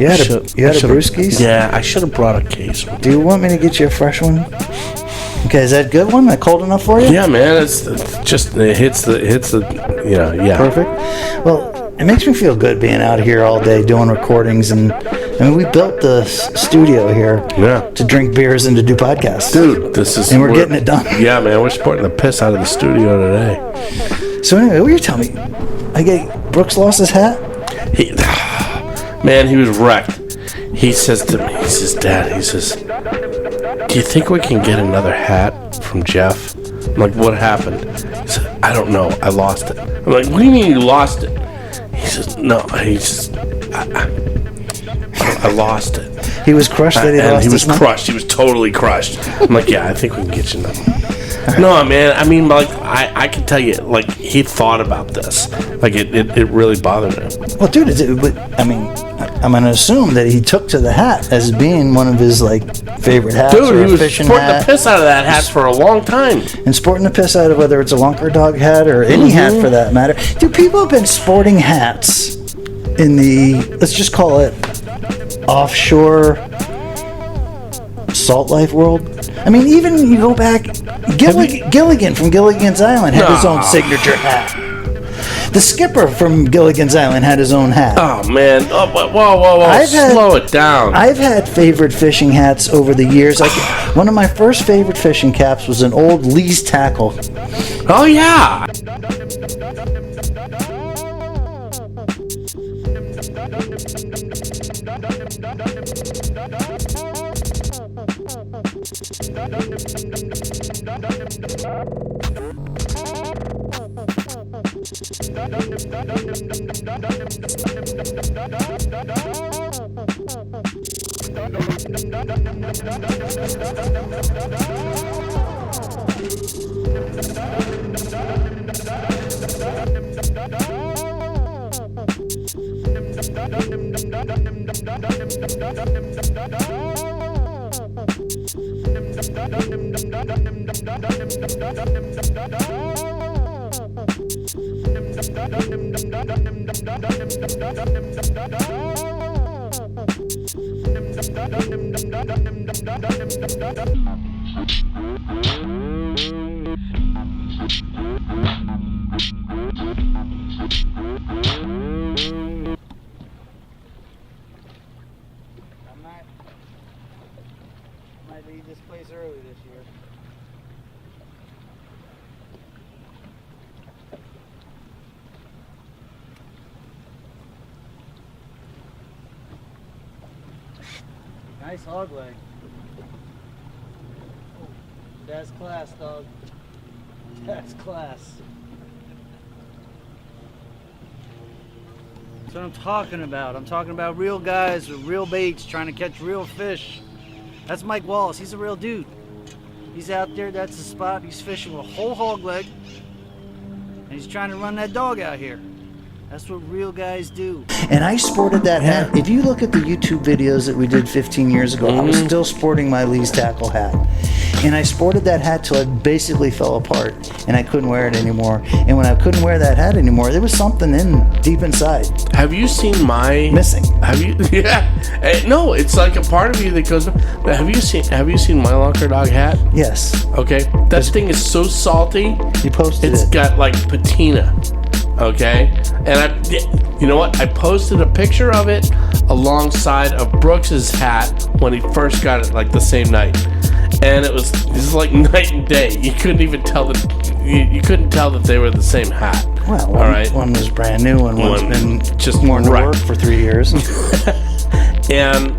You had a brewskis? Yeah, I should have brought a case. Do you want me to get you a fresh one? Okay, is that a good one? That cold enough for you? Yeah, man. It hits the yeah. Perfect. Well, it makes me feel good being out here all day doing recordings, and I mean, we built the studio here to drink beers and to do podcasts. Dude, and we're getting it done. Yeah, man, we're sporting the piss out of the studio today. So anyway, what were you telling me? Brooks lost his hat? Man, he was wrecked. He says to me, Dad, do you think we can get another hat from Jeff? I'm like, what happened? He said, I don't know. I lost it. I'm like, what do you mean you lost it? He says, no, I lost it. He was crushed that he lost it. He was crushed. He was totally crushed. I'm like, yeah, I think we can get you another. No, man, I mean, like, I can tell you, like, he thought about this. Like, it really bothered him. Well, dude, I mean, I'm going to assume that he took to the hat as being one of his, like, favorite hats. Dude, or he was fishing sporting hat. the piss out of that hat for a long time. And sporting the piss out of whether it's a Lunker Dog hat or any hat for that matter. Dude, people have been sporting hats in the, let's just call it, offshore salt life world. I mean, even you go back, Gilligan from Gilligan's Island had his own signature hat. The skipper from Gilligan's Island had his own hat. Oh, man. Oh, whoa. Slow it down. I've had favorite fishing hats over the years. One of my first favorite fishing caps was an old Lee's tackle. Oh, yeah. Might leave this place early this year. Nice hog leg. That's class, dog. That's class. That's what I'm talking about. I'm talking about real guys with real baits trying to catch real fish. That's Mike Wallace. He's a real dude. He's out there. That's the spot. He's fishing with a whole hog leg. And he's trying to run that dog out here. That's what real guys do. And I sported that hat. If you look at the YouTube videos that we did 15 years ago, I was still sporting my Lee's tackle hat. And I sported that hat till it basically fell apart and I couldn't wear it anymore. And when I couldn't wear that hat anymore, there was something deep inside. Have you seen my missing? Have you? Yeah. No, it's like a part of you that goes. But have you seen my Lunker Dog hat? Yes. Okay. That thing is so salty. You posted It's got like patina. Okay, and you know what? I posted a picture of it alongside of Brooks's hat when he first got it, like the same night, and this is like night and day. You couldn't even tell that they were the same hat. Well, all right. One was brand new, and one's been just more to work for 3 years. And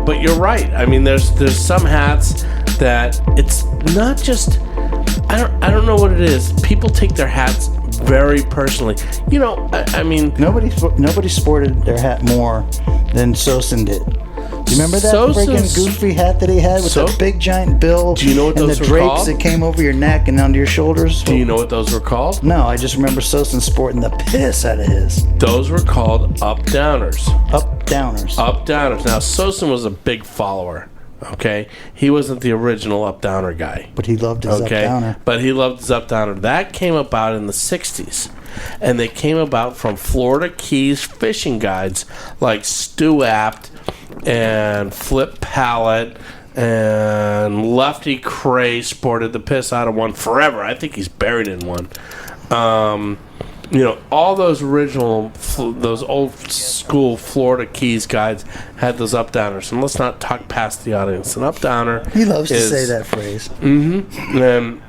but you're right. I mean, there's some hats that it's not just. I don't know what it is. People take their hats very personally. I mean, nobody sported their hat more than Sosin did. Do you remember that freaking goofy hat that he had with the big giant bill? Do you know what those were called? And the drapes called? that came over your neck and onto your shoulders? Do you know what those were called? No, I just remember Sosin sporting the piss out of his. Those were called up-downers. Up-downers. Up-downers. Now, Sosin was a big follower, Okay, he wasn't the original up downer guy. But he loved his up downer. But he loved his up downer. That came about in the 60s. And they came about from Florida Keys fishing guides like Stu Apt and Flip Pallet and Lefty Cray sported the piss out of one forever. I think he's buried in one. You know, all those original, those old school Florida Keys guides had those up downers. And let's not talk past the audience. An up downer. He loves to say that phrase. Mm-hmm. And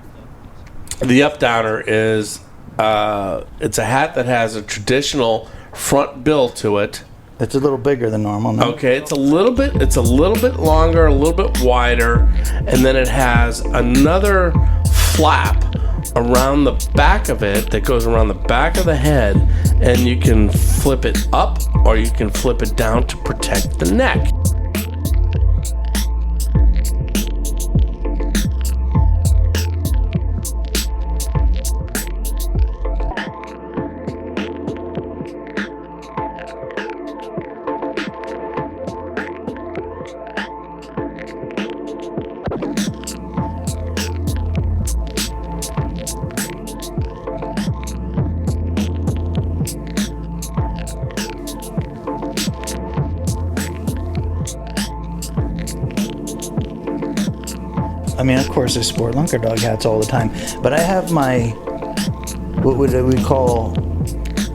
the up downer is it's a hat that has a traditional front bill to it. It's a little bigger than normal. No? Okay, it's a little bit longer, a little bit wider, and then it has another flap around the back of it that goes around the back of the head, and you can flip it up or you can flip it down to protect the neck. I mean, of course, I sport Lunker Dog hats all the time, but I have my, what would we call,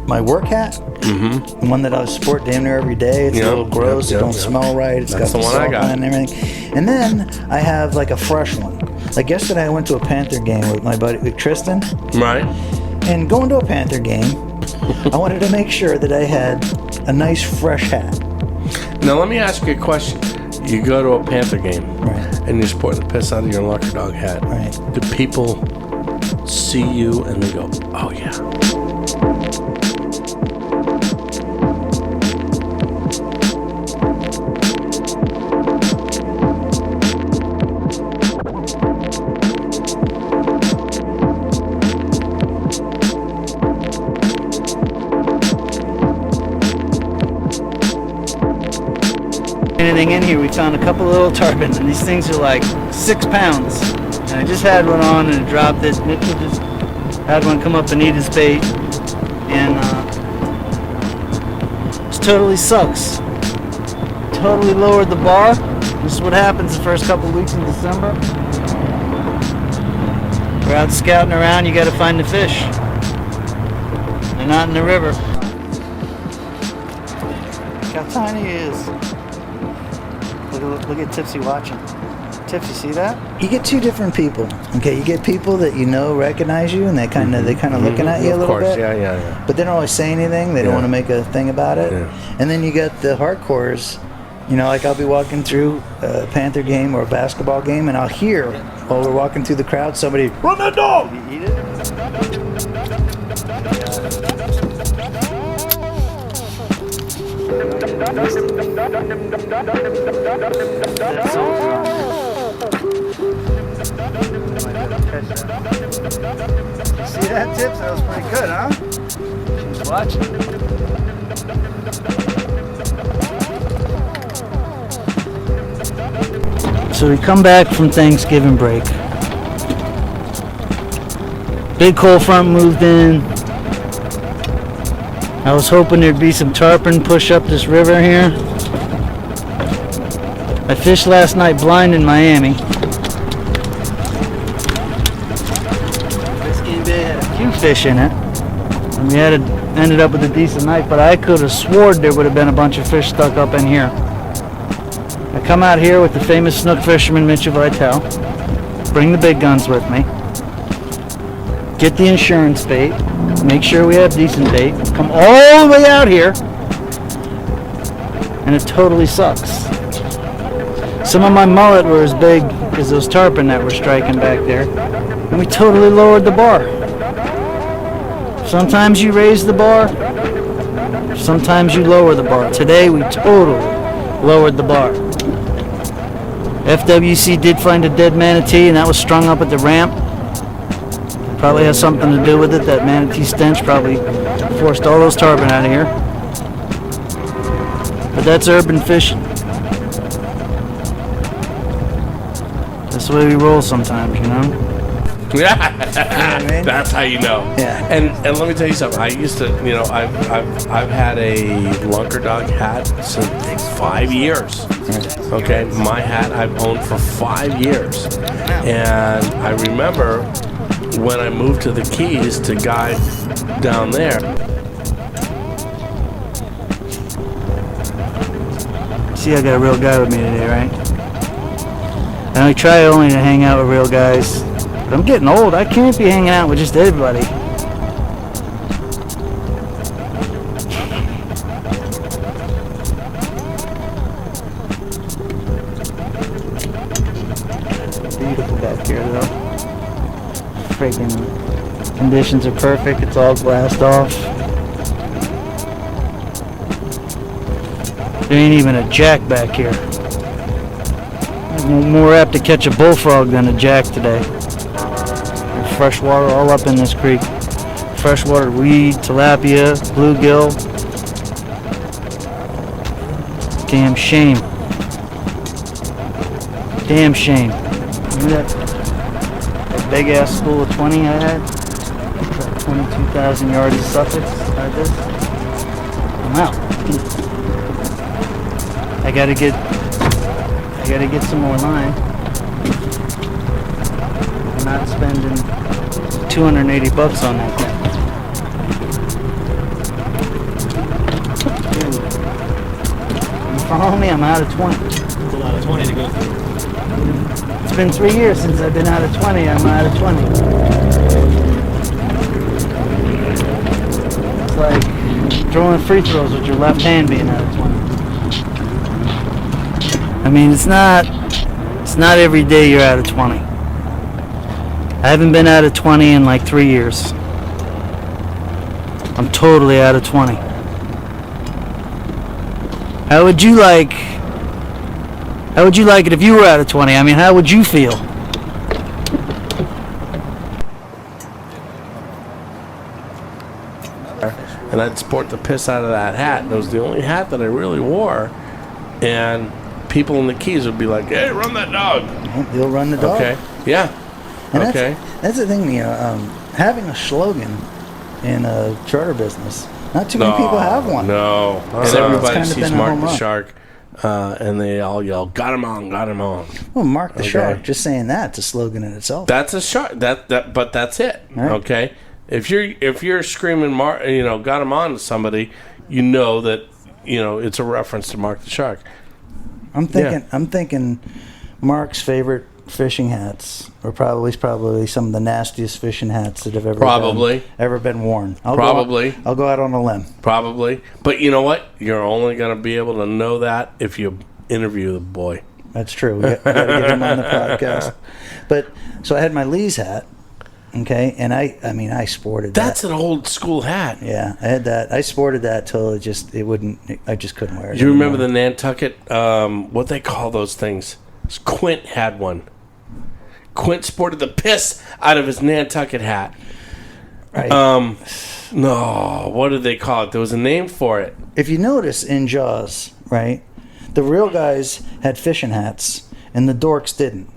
my work hat? Mm-hmm. One that I sport damn near every day. It's a little gross. It don't smell right. It's That's got the one I got. and everything. And then I have like a fresh one. Like yesterday, I went to a Panther game with my buddy with Tristan. Right. And going to a Panther game, I wanted to make sure that I had a nice fresh hat. Now let me ask you a question. You go to a Panther game, Right. and you're sporting the piss out of your Lunker Dog hat. Right. Do people see you and they go, "Oh yeah"? Anything in here, we found a couple of little tarpons, and these things are like 6 pounds. And I just had one on and dropped it. Mitchell just had one come up and eat his bait, and it totally sucks. Totally lowered the bar. This is what happens the first couple of weeks in December. We're out scouting around. You got to find the fish. They're not in the river. Look how tiny he is. Look at Tipsy watching. Tipsy, see that? You get two different people. Okay, you get people that you know recognize you, and they kind of looking at you a little bit. Yeah. But they don't always say anything. They don't want to make a thing about it. Yeah. And then you got the hardcores. You know, like I'll be walking through a Panther game or a basketball game, and I'll hear while we're walking through the crowd somebody run that dog. You eat it? That's so wrong. See that, Tips? That was pretty good, huh? She's watching. So we come back from Thanksgiving break. Big cold front moved in. I was hoping there'd be some tarpon push up this river here. I fished last night blind in Miami. This game day had a few fish in it. And we ended up with a decent night, but I could have sworn there would have been a bunch of fish stuck up in here. I come out here with the famous snook fisherman Mitchell Vitale. Bring the big guns with me. Get the insurance bait. Make sure we have decent bait. Come all the way out here. And it totally sucks. Some of my mullet were as big as those tarpon that were striking back there. And we totally lowered the bar. Sometimes you raise the bar. Sometimes you lower the bar. Today we totally lowered the bar. FWC did find a dead manatee, and that was strung up at the ramp. Probably has something to do with it. That manatee stench probably forced all those tarpon out of here. But that's urban fishing. That's the way we roll sometimes, you know? Yeah, I mean? that's how you know. Yeah. And let me tell you something. I used to, I've had a Lunker Dog hat since 5 years. Okay, my hat I've owned for 5 years, and I remember when I moved to the Keys to guide down there. See, I got a real guy with me today, right? And I try only to hang out with real guys. But I'm getting old. I can't be hanging out with just everybody. Beautiful back here, though. Freaking conditions are perfect. It's all glassed off. There ain't even a jack back here. I'm more apt to catch a bullfrog than a jack today. Fresh water all up in this creek. Freshwater weed, tilapia, bluegill. Damn shame. Damn shame. Remember that big ass school of 20 I had? 22,000 yards of suffix like this? I'm out. I gotta get some more line. I'm not spending $280 on that thing. Dude, you follow me? I'm out of 20. It's a lot of 20 to go through. It's been 3 years since I've been out of 20. I'm out of 20. It's like throwing free throws with your left hand being out of 20. I mean, it's not every day you're out of 20. I haven't been out of 20 in like 3 years. I'm totally out of 20. How would you like it if you were out of 20? I mean, how would you feel? And I'd sport the piss out of that hat. And it was the only hat that I really wore. And people in the Keys would be like, "Hey, run that dog." You'll run the dog. Okay. Yeah. And Okay. That's the thing, having a slogan in a charter business. Not too many people have one. No. It's Everybody kind of sees been a Mark home the run. Shark, and they all yell, "Got him on, got him on." Well, Mark the Okay. Shark, just saying that's a slogan in itself. That's a shark. But that's it. Right. Okay. If you're screaming, got him on to somebody, you know that it's a reference to Mark the Shark. I'm thinking Mark's favorite fishing hats are probably some of the nastiest fishing hats that have ever been worn. I'll go out on a limb. Probably. But you know what? You're only going to be able to know that if you interview the boy. That's true. We got to get him on the podcast. But so I had my Lee's hat, okay, and I sported that. That's an old school hat. Yeah, I had that. I sported that till I just couldn't wear it. Do you remember the Nantucket? What they call those things? Quint had one. Quint sported the piss out of his Nantucket hat. Right. No, what did they call it? There was a name for it. If you notice in Jaws, right, the real guys had fishing hats, and the dorks didn't.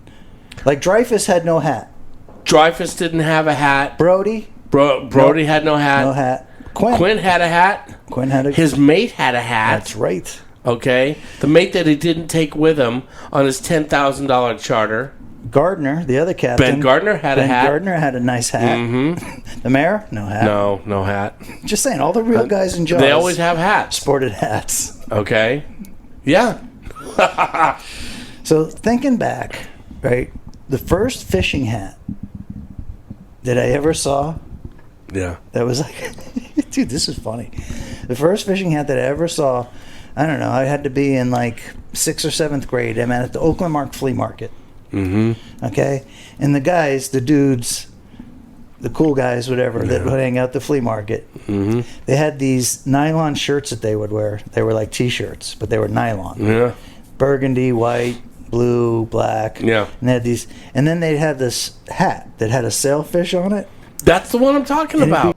Like Dreyfus had no hat. Dreyfus didn't have a hat. Brody had no hat. no hat. Quint had a hat. Quint had a. His mate had a hat. That's right. Okay, the mate that he didn't take with him on his $10,000 charter. Gardner, the other captain. Ben Gardner had a hat. Gardner had a nice hat. Mm-hmm. The mayor, no hat. No hat. Just saying, all the real guys in Jaws. They always have hats. sported hats. Okay. Yeah. So thinking back, right, the first fishing hat that I ever saw, Yeah. that was like, dude, this is funny. The first fishing hat that I ever saw, I don't know, I had to be in like 6th or 7th grade. I'm at the Oakland Mark Flea Market. Mm-hmm. Okay? And the guys, the dudes, the cool guys, whatever, that would hang out at the flea market, they had these nylon shirts that they would wear. They were like T-shirts, but they were nylon. Yeah. Burgundy, white, blue, black. Yeah. And they had these, and then they'd have this hat that had a sailfish on it. That's the one I'm talking And it'd about.